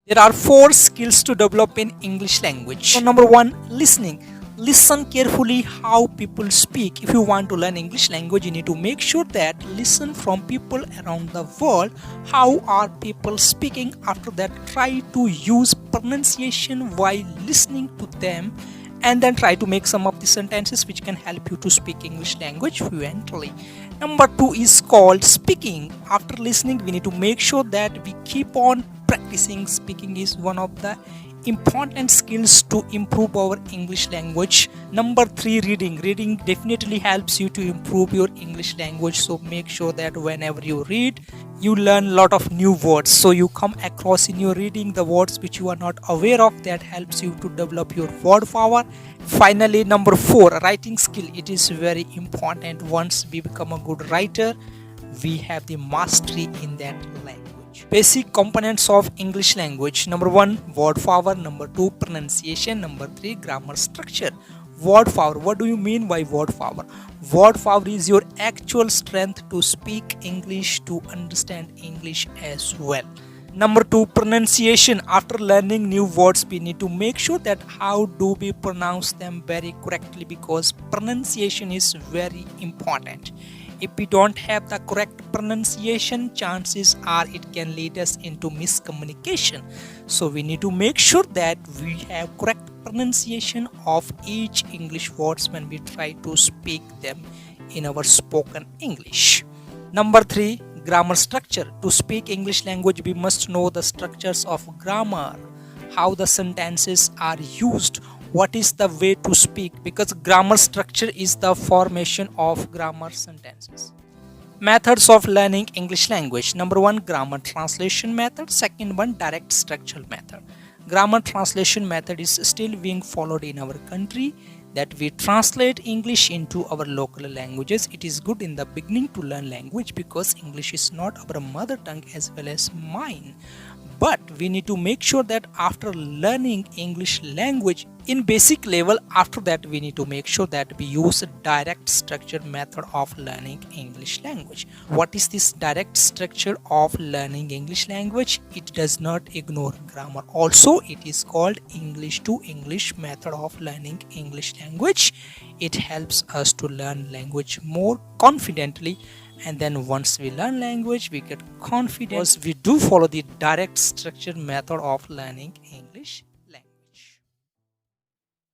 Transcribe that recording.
There are four skills to develop in English language. So number one, listening. Listen carefully how people speak. If you want to learn English language, you need to make sure that listen from people around the world. How are people speaking? After that, try to use pronunciation while listening to them, and then try to make some of the sentences which can help you to speak English language fluently. Number two is called speaking. After listening, we need to make sure that we keep on practicing. Speaking is one of the important skills to improve our English language. Number three, reading. Reading definitely helps you to improve your English language. So make sure that whenever you read, you learn a lot of new words. So you come across in your reading the words which you are not aware of. That helps you to develop your word power. Finally, number four, writing skill. It is very important. Once we become a good writer, we have the mastery in that language. Basic components of English language. Number one, word power. Number two, pronunciation. Number three, grammar structure. Word power. What do you mean by word power? Word power is your actual strength to speak English, to understand English as well. Number two, pronunciation. After learning new words, we need to make sure that how do we pronounce them very correctly, because pronunciation is very important. If we don't have the correct pronunciation, chances are it can lead us into miscommunication. So we need to make sure that we have correct pronunciation of each English words when we try to speak them in our spoken English. Number three, grammar structure. To speak English language, we must know the structures of grammar, how the sentences are used, what is the way to speak, because grammar structure is the formation of grammar sentences. Methods of learning English language. Number one, grammar translation method. Second one, direct structural method. Grammar translation method is still being followed in our country, that we translate English into our local languages. It is good in the beginning to learn language because English is not our mother tongue as well as mine. But we need to make sure that after learning English language in basic level, after that we need to make sure that we use a direct structure method of learning English language. What is this direct structure of learning English language? It does not ignore grammar. Also, it is called English to English method of learning English language. It helps us to learn language more confidently, and then once we learn language, we get confidence. We do follow the direct structure method of learning English